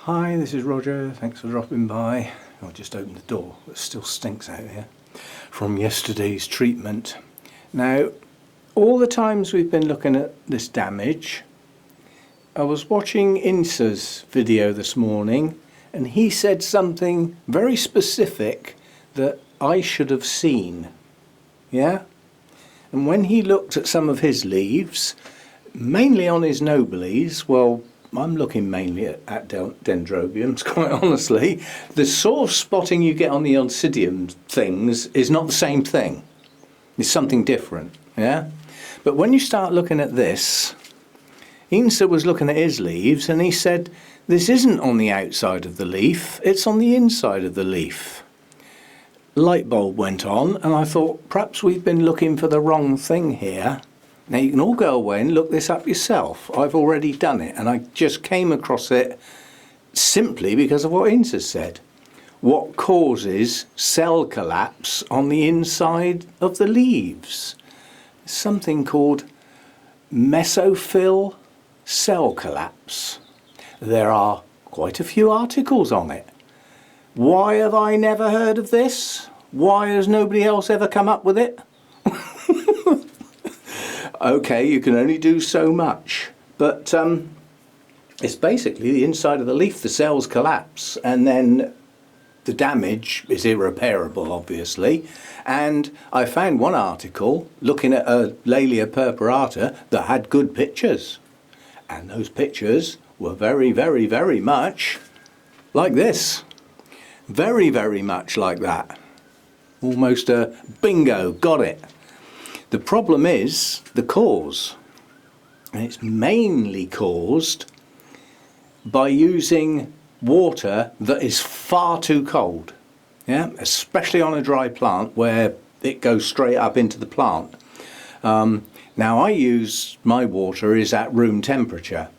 Hi, this is Roger. Thanks for dropping by. I just opened the door. It still stinks out here from yesterday's treatment. Now, all the times we've been looking at this damage, I was watching Ynse's video this morning and he said something very specific that I should have seen. Yeah? And when he looked at some of his leaves, mainly on his noblies, well, I'm looking mainly at Dendrobiums, quite honestly. The sort of spotting you get on the Oncidium things is not the same thing. It's something different, yeah? But when you start looking at this, Ynse was looking at his leaves and he said, this isn't on the outside of the leaf, it's on the inside of the leaf. Light bulb went on and I thought, perhaps we've been looking for the wrong thing here. Now you can all go away and look this up yourself. I've already done it and I just came across it simply because of what Ynse said. What causes cell collapse on the inside of the leaves? Something called Mesophyll cell collapse. There are quite a few articles on it. Why have I never heard of this? Why has nobody else ever come up with it? Okay, you can only do so much, but it's basically the inside of the leaf, the cells collapse, and then the damage is irreparable, obviously. And I found one article looking at a Laelia purpurata that had good pictures, and those pictures were very, very, very much like this. Very, very much like that. Almost a bingo, got it. The problem is the cause, and it's mainly caused by using water that is far too cold, yeah, especially on a dry plant where it goes straight up into the plant. Now my water is at room temperature.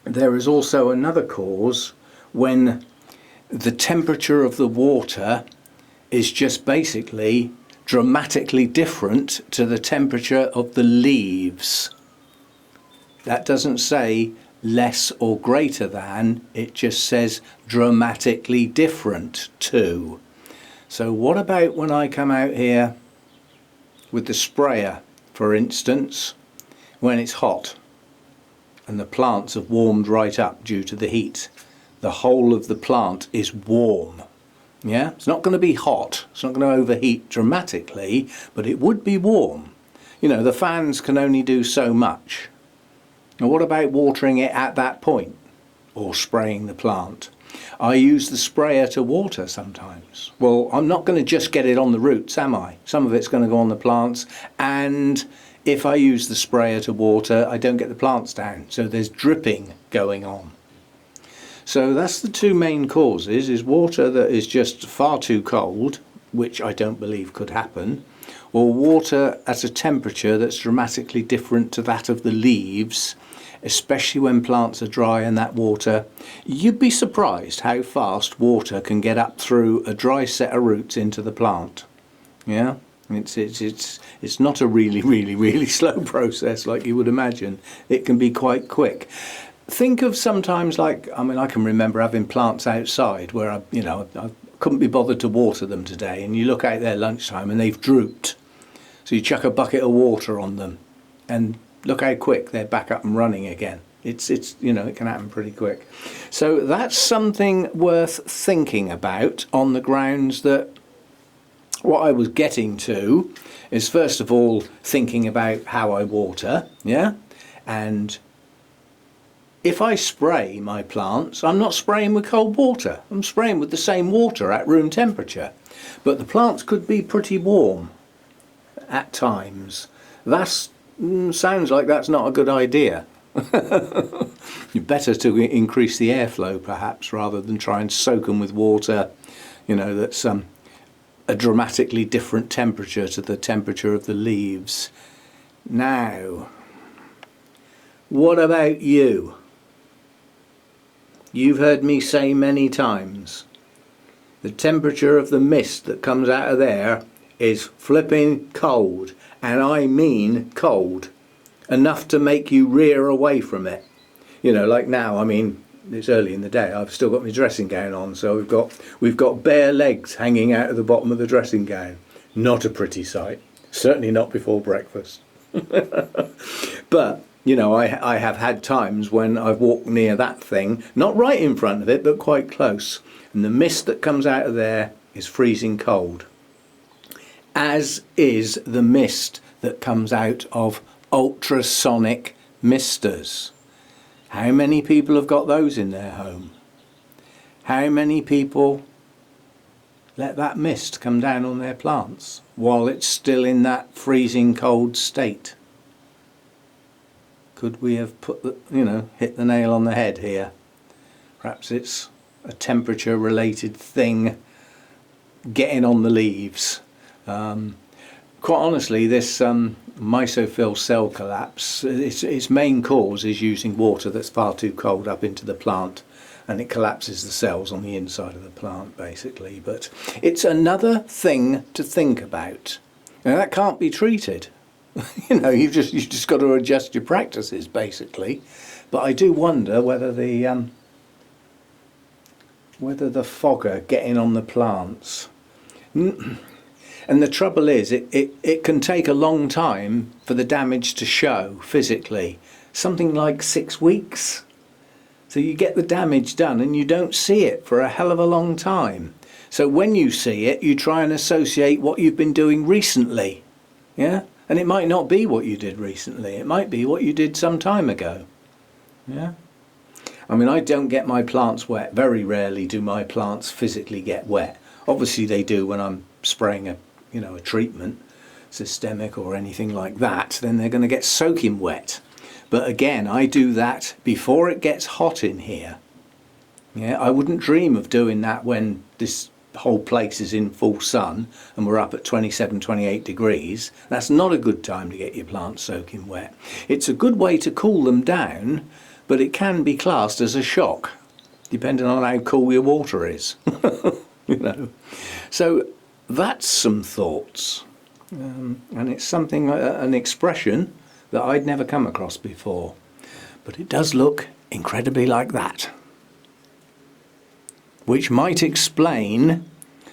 There is also another cause when the temperature of the water is just basically dramatically different to the temperature of the leaves. That doesn't say less or greater than, it just says dramatically different to. So what about when I come out here with the sprayer, for instance, when it's hot and the plants have warmed right up due to the heat? The whole of the plant is warm. Yeah, it's not going to be hot, it's not going to overheat dramatically, but it would be warm. You know, the fans can only do so much. Now what about watering it at that point, or spraying the plant? I use the sprayer to water sometimes. Well, I'm not going to just get it on the roots, am I? Some of it's going to go on the plants, and if I use the sprayer to water, I don't get the plants down, so there's dripping going on. So that's the two main causes, is water that is just far too cold, which I don't believe could happen, or water at a temperature that's dramatically different to that of the leaves, especially when plants are dry and that water, you'd be surprised how fast water can get up through a dry set of roots into the plant. Yeah, it's not a really slow process like you would imagine. It can be quite quick. Think of sometimes like, I mean, I can remember having plants outside where I couldn't be bothered to water them today, and you look out there lunchtime and they've drooped. So you chuck a bucket of water on them and look how quick they're back up and running again. It's it can happen pretty quick. So that's something worth thinking about, on the grounds that what I was getting to is, first of all, thinking about how I water, yeah? And if I spray my plants, I'm not spraying with cold water. I'm spraying with the same water at room temperature. But the plants could be pretty warm at times. That sounds like that's not a good idea. You're better to increase the airflow perhaps, rather than try and soak them with water, that's a dramatically different temperature to the temperature of the leaves. Now, what about you? You've heard me say many times, the temperature of the mist that comes out of there is flipping cold, and I mean cold, enough to make you rear away from it. Like now, I mean, it's early in the day. I've still got my dressing gown on, so we've got bare legs hanging out of the bottom of the dressing gown. Not a pretty sight. Certainly not before breakfast. But you know, I have had times when I've walked near that thing, not right in front of it, but quite close, and the mist that comes out of there is freezing cold, as is the mist that comes out of ultrasonic misters. How many people have got those in their home? How many people let that mist come down on their plants while it's still in that freezing cold state? Could we have hit the nail on the head here? Perhaps it's a temperature related thing getting on the leaves. Quite honestly, this Mesophyll cell collapse, its main cause is using water that's far too cold up into the plant, and it collapses the cells on the inside of the plant basically. But it's another thing to think about. Now that can't be treated. You know, you've just got to adjust your practices basically. But I do wonder whether the fogger getting on the plants. And the trouble is, it can take a long time for the damage to show physically. Something like 6 weeks. So you get the damage done and you don't see it for a hell of a long time. So when you see it, you try and associate what you've been doing recently. Yeah? And it might not be what you did recently. It might be what you did some time ago. Yeah? I mean, I don't get my plants wet. Very rarely do my plants physically get wet. Obviously they do when I'm spraying a treatment, systemic or anything like that, then they're going to get soaking wet. But again, I do that before it gets hot in here. Yeah, I wouldn't dream of doing that when this whole place is in full sun and we're up at 27, 28 degrees. That's not a good time to get your plants soaking wet. It's a good way to cool them down, but it can be classed as a shock, depending on how cool your water is. So that's some thoughts, and it's something, an expression that I'd never come across before, but it does look incredibly like that, which might explain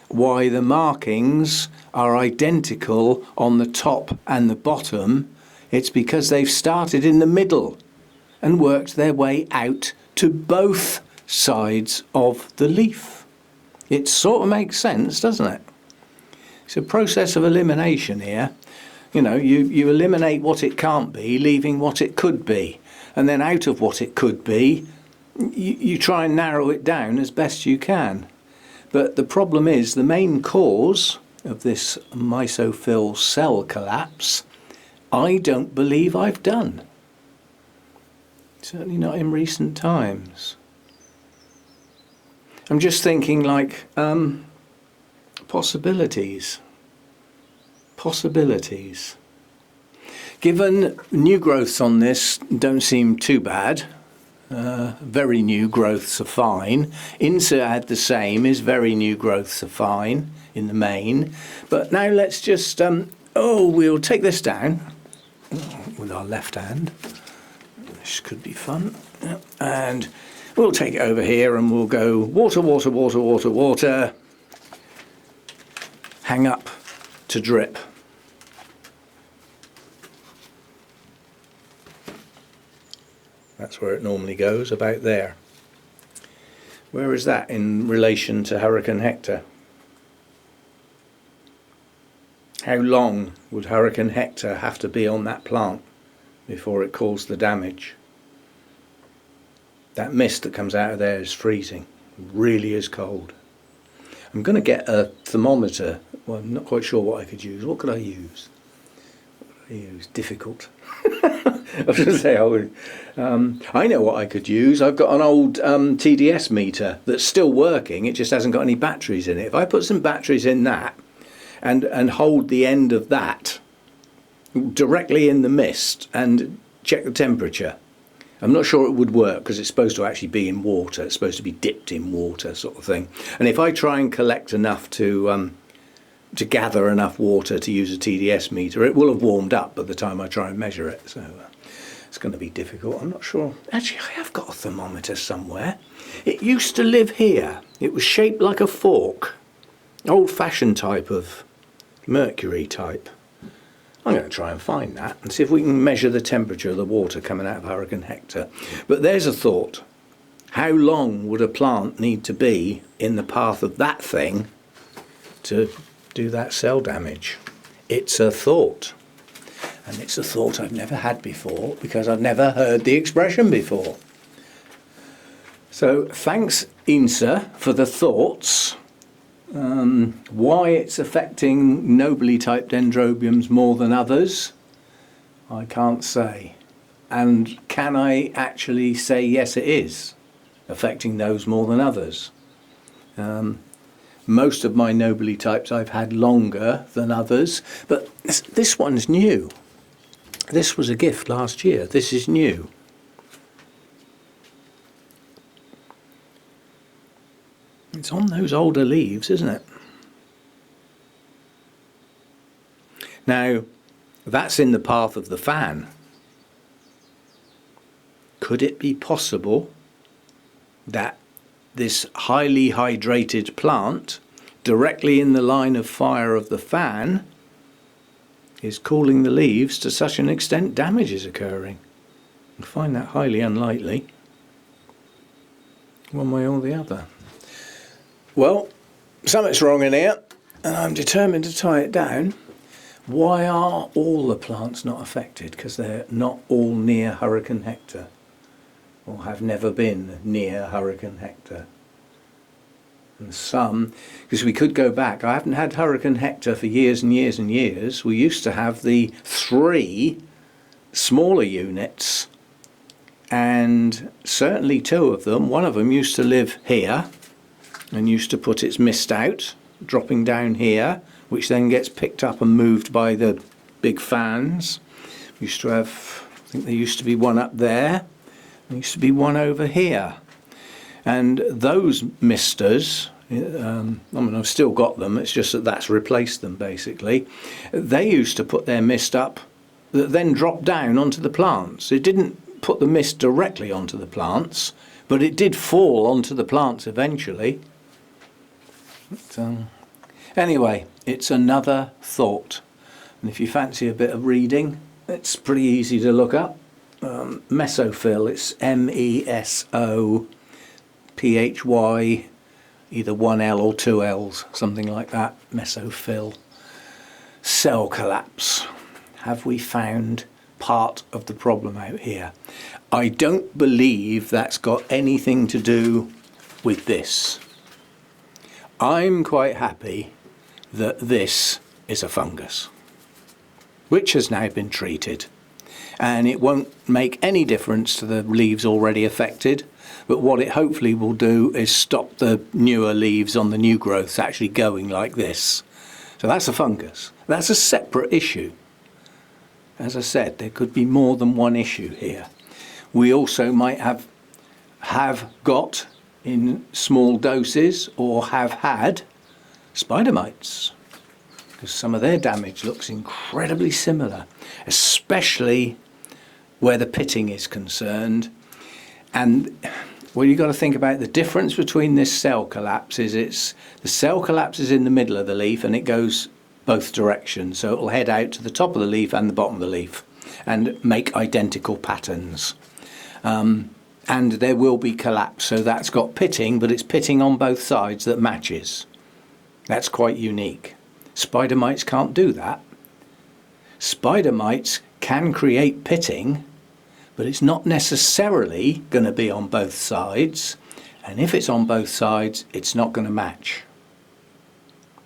why the markings are identical on the top and the bottom. It's because they've started in the middle and worked their way out to both sides of the leaf. It sort of makes sense, doesn't it? It's a process of elimination here. You eliminate what it can't be, leaving what it could be. And then out of what it could be, you try and narrow it down as best you can. But the problem is, the main cause of this Mesophyll cell collapse, I don't believe I've done. Certainly not in recent times. I'm just thinking like possibilities. Given new growths on this don't seem too bad. Very new growths are fine. Ynse had the same, is very new growths are fine in the main. But now let's just, we'll take this down with our left hand. This could be fun. And we'll take it over here and we'll go water, water, water, water, water. Hang up to drip. That's where it normally goes, about there. Where is that in relation to Hurricane Hector? How long would Hurricane Hector have to be on that plant before it caused the damage? That mist that comes out of there is freezing. It really is cold. I'm going to get a thermometer. Well, I'm not quite sure what I could use. What could I use? Difficult. I was going to say I know what I could use. I've got an old TDS meter that's still working. It just hasn't got any batteries in it. If I put some batteries in that and hold the end of that directly in the mist and check the temperature, I'm not sure it would work because it's supposed to actually be in water. It's supposed to be dipped in water, sort of thing. And if I try and collect enough to gather enough water to use a TDS meter, it will have warmed up by the time I try and measure it. So It's going to be difficult. I'm not sure. Actually, I have got a thermometer somewhere. It used to live here. It was shaped like a fork. Old-fashioned type of mercury type. I'm going to try and find that and see if we can measure the temperature of the water coming out of Hurricane Hector. But there's a thought. How long would a plant need to be in the path of that thing to do that cell damage? It's a thought. And it's a thought I've never had before because I've never heard the expression before. So thanks, Ynse, for the thoughts. Why it's affecting nobly typed dendrobiums more than others, I can't say. And can I actually say yes, it is affecting those more than others? Most of my nobly types I've had longer than others, but this one's new. This was a gift last year. This is new. It's on those older leaves, isn't it? Now, that's in the path of the fan. Could it be possible that this highly hydrated plant, directly in the line of fire of the fan, is cooling the leaves to such an extent damage is occurring? I find that highly unlikely, one way or the other. Well, something's wrong in here, and I'm determined to tie it down. Why are all the plants not affected? Because they're not all near Hurricane Hector, or have never been near Hurricane Hector. And some, because we could go back, I haven't had Hurricane Hector for years and years and years. We used to have the 3 smaller units, and certainly 2 of them. One of them used to live here and used to put its mist out, dropping down here, which then gets picked up and moved by the big fans. We used to have, I think there used to be one up there, there used to be one over here. And those misters, I mean, I've still got them, it's just that that's replaced them basically. They used to put their mist up that then dropped down onto the plants. It didn't put the mist directly onto the plants, but it did fall onto the plants eventually. But, anyway, it's another thought. And if you fancy a bit of reading, it's pretty easy to look up. Mesophyll, it's MESOPHY, either 1L or 2 L's, something like that. Mesophyll. Cell collapse. Have we found part of the problem out here? I don't believe that's got anything to do with this. I'm quite happy that this is a fungus, which has now been treated. And it won't make any difference to the leaves already affected, but what it hopefully will do is stop the newer leaves on the new growths actually going like this. So that's a fungus. That's a separate issue. As I said, there could be more than one issue here. We also might have got in small doses or have had spider mites, because some of their damage looks incredibly similar, especially where the pitting is concerned. And well, you've got to think about the difference between this cell collapse is the cell collapses in the middle of the leaf and it goes both directions, so it'll head out to the top of the leaf and the bottom of the leaf and make identical patterns. And there will be collapse, so that's got pitting, but it's pitting on both sides that matches. That's quite unique. Spider mites can't do that. Spider mites can create pitting, but it's not necessarily going to be on both sides, and if it's on both sides, it's not going to match.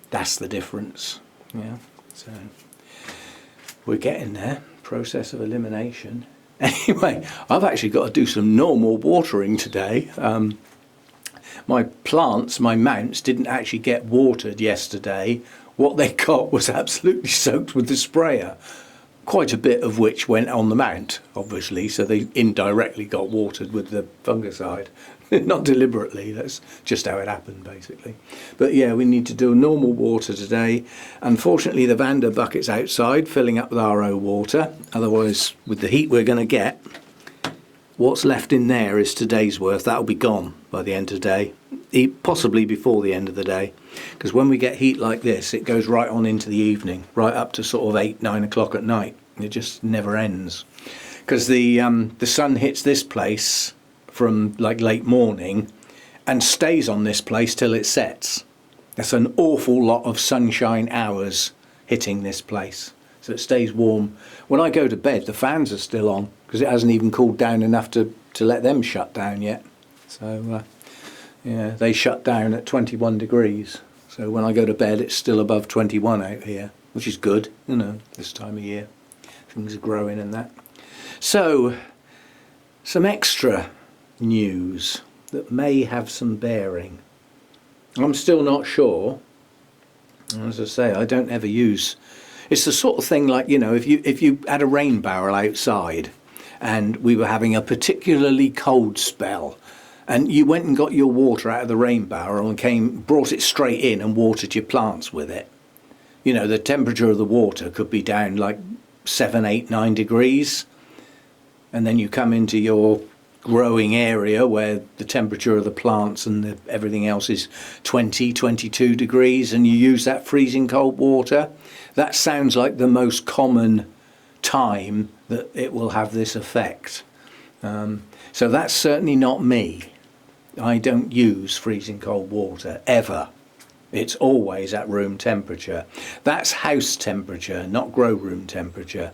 That's the difference. Yeah, so we're getting there. Process of elimination. Anyway, I've actually got to do some normal watering today. My plants, my mounts, didn't actually get watered yesterday. What they got was absolutely soaked with the sprayer, quite a bit of which went on the mount, obviously, so they indirectly got watered with the fungicide. Not deliberately, that's just how it happened basically. But yeah, we need to do normal water today. Unfortunately, the Vander bucket's outside filling up with RO water. Otherwise, with the heat we're going to get, what's left in there is today's worth. That'll be gone by the end of the day, possibly before the end of the day. Because when we get heat like this, it goes right on into the evening, right up to sort of 8, 9 o'clock at night. It just never ends. Because the sun hits this place from like late morning and stays on this place till it sets. That's an awful lot of sunshine hours hitting this place. So it stays warm. When I go to bed, the fans are still on because it hasn't even cooled down enough to let them shut down yet. So yeah, they shut down at 21 degrees. So when I go to bed, it's still above 21 out here, which is good, you know, this time of year. Things are growing and that. So, some extra news that may have some bearing. I'm still not sure. As I say, I don't ever use. It's the sort of thing like, you know, if you had a rain barrel outside and we were having a particularly cold spell, and you went and got your water out of the rain barrel and brought it straight in and watered your plants with it. You know, the temperature of the water could be down like 7, 8, 9 degrees, and then you come into your growing area where the temperature of the plants and everything else is 20, 22 degrees, and you use that freezing cold water. That sounds like the most common time that it will have this effect. So that's certainly not me. I don't use freezing cold water ever. It's always at room temperature. That's house temperature, not grow room temperature.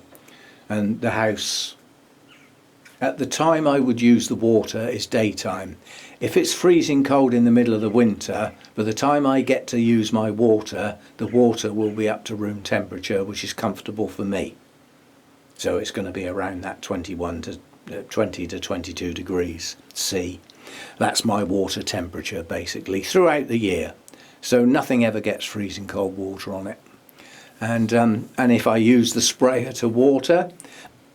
And the house, at the time I would use the water is daytime. If it's freezing cold in the middle of the winter, by the time I get to use my water, the water will be up to room temperature, which is comfortable for me. So it's going to be around that 20 to 22 degrees C. That's my water temperature basically throughout the year. So nothing ever gets freezing cold water on it. And if I use the sprayer to water,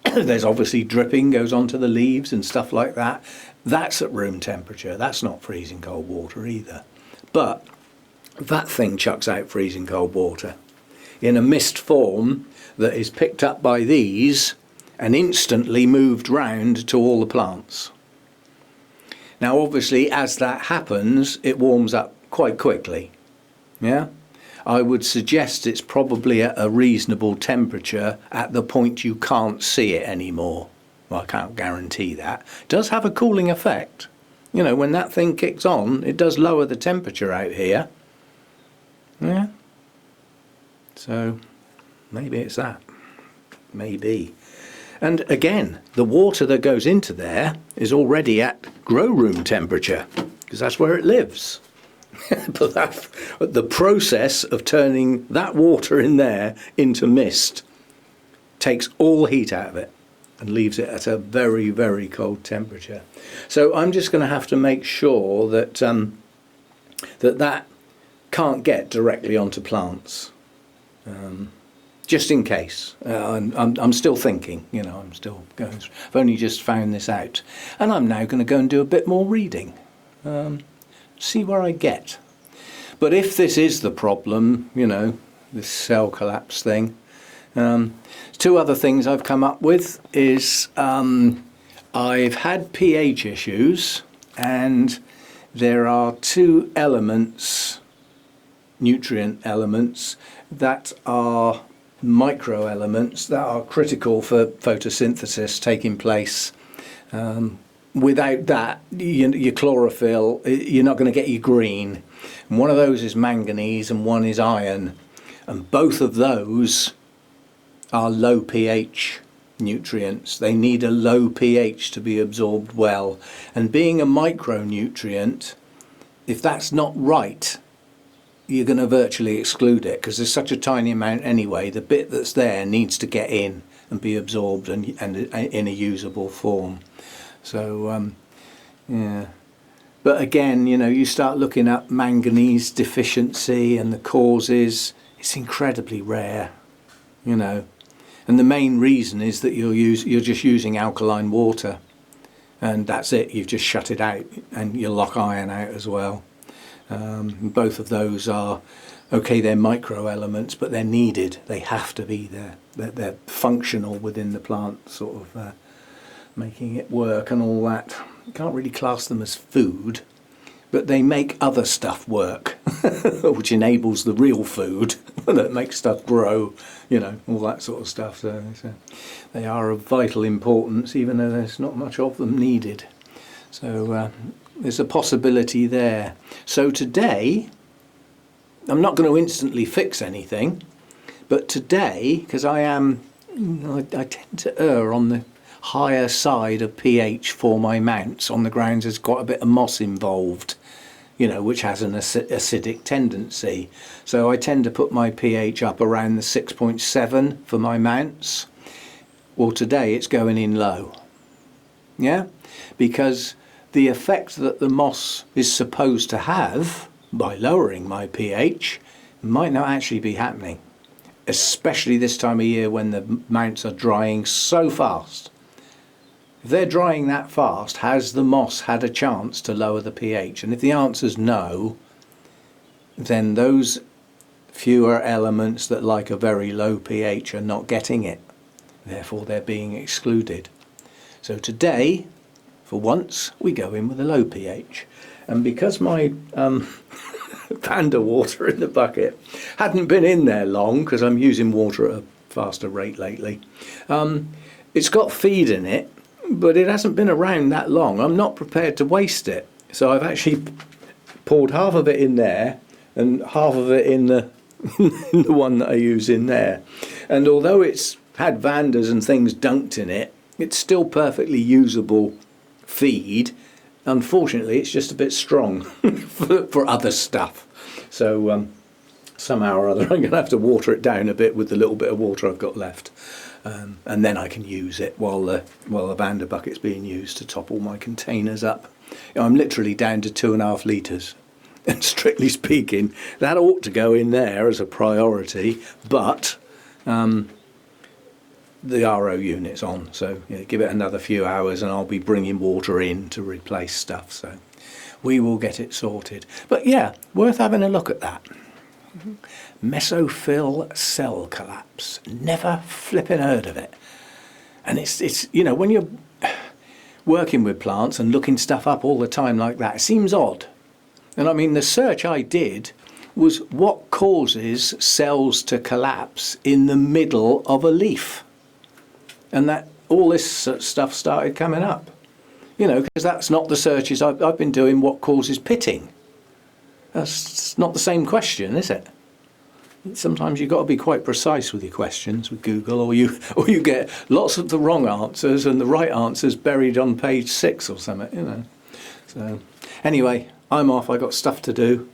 there's obviously dripping goes onto the leaves and stuff like that. That's at room temperature. That's not freezing cold water either. But that thing chucks out freezing cold water in a mist form that is picked up by these and instantly moved round to all the plants. Now obviously as that happens, it warms up quite quickly. Yeah, I would suggest it's probably at a reasonable temperature at the point you can't see it anymore. Well, I can't guarantee that. It does have a cooling effect. You know, when that thing kicks on, it does lower the temperature out here. Yeah. So maybe it's that. Maybe. And again, the water that goes into there is already at grow room temperature because that's where it lives. But the process of turning that water in there into mist takes all the heat out of it and leaves it at a very, very cold temperature. So I'm just going to have to make sure that that can't get directly onto plants, just in case. I'm still thinking, you know, I'm still going. I've only just found this out, and I'm now going to go and do a bit more reading. See where I get. But if this is the problem, you know, this cell collapse thing, two other things I've come up with is I've had pH issues, and there are two elements, nutrient elements, that are micro elements that are critical for photosynthesis taking place. Without that, your chlorophyll, you're not going to get your green. And one of those is manganese and one is iron. And both of those are low pH nutrients. They need a low pH to be absorbed well. And being a micronutrient, if that's not right, you're going to virtually exclude it because there's such a tiny amount anyway. The bit that's there needs to get in and be absorbed and in a usable form. So, yeah. But again, you know, you start looking at manganese deficiency and the causes, it's incredibly rare, you know. And the main reason is that you're just using alkaline water. and that's it. You've just shut it out, and you lock iron out as well. Both of those are okay. They're micro elements, but they're needed. They have to be there. They're functional within the plant, sort of making it work and all that. You can't really class them as food, but they make other stuff work, which enables the real food that makes stuff grow, you know, all that sort of stuff. So they are of vital importance, even though there's not much of them needed. So there's a possibility there. So today, I'm not going to instantly fix anything, but today, because I tend to err on the higher side of pH for my mounts, on the grounds there's quite a bit of moss involved, you know, which has an acidic tendency. So I tend to put my pH up around the 6.7 for my mounts. Well, today it's going in low. Yeah? Because the effect that the moss is supposed to have by lowering my pH might not actually be happening, especially this time of year when the mounts are drying so fast. If they're drying that fast, has the moss had a chance to lower the pH? And if the answer's no, then those fewer elements that like a very low pH are not getting it. Therefore they're being excluded. So today, for once, we go in with a low pH. And because my Panda water in the bucket hadn't been in there long, because I'm using water at a faster rate lately, it's got feed in it, but it hasn't been around that long. I'm not prepared to waste it. So I've actually poured half of it in there and half of it in the, in the one that I use in there. And although it's had Vandas and things dunked in it, it's still perfectly usable feed. Unfortunately, it's just a bit strong for other stuff. So somehow or other, I'm going to have to water it down a bit with the little bit of water I've got left. And then I can use it while the Vanda bucket's being used to top all my containers up. You know, I'm literally down to 2.5 litres. And strictly speaking, that ought to go in there as a priority, but the RO unit's on, so you know, give it another few hours and I'll be bringing water in to replace stuff, so we will get it sorted. But yeah, worth having a look at that. Mesophyll cell collapse. Never flipping heard of it. And it's you know, when you're working with plants and looking stuff up all the time like that, it seems odd. And I mean, the search I did was what causes cells to collapse in the middle of a leaf. And that all this stuff started coming up. You know, because that's not the searches I've been doing, what causes pitting. That's not the same question, is it? Sometimes you've got to be quite precise with your questions with Google, or you get lots of the wrong answers and the right answers buried on page 6 or something, you know. So anyway, I'm off. I got stuff to do,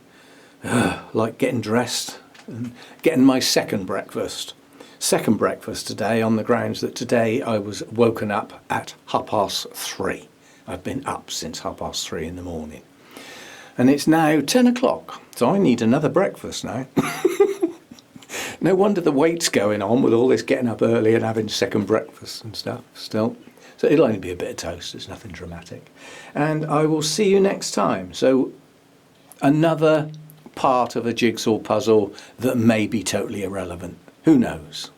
like getting dressed and getting my second breakfast. Second breakfast today, on the grounds that today I was woken up at 3:30. I've been up since 3:30 in the morning. And it's now 10 o'clock, so I need another breakfast now. No wonder the weight's going on with all this getting up early and having second breakfast and stuff still. So it'll only be a bit of toast, it's nothing dramatic. And I will see you next time. So another part of a jigsaw puzzle that may be totally irrelevant. Who knows?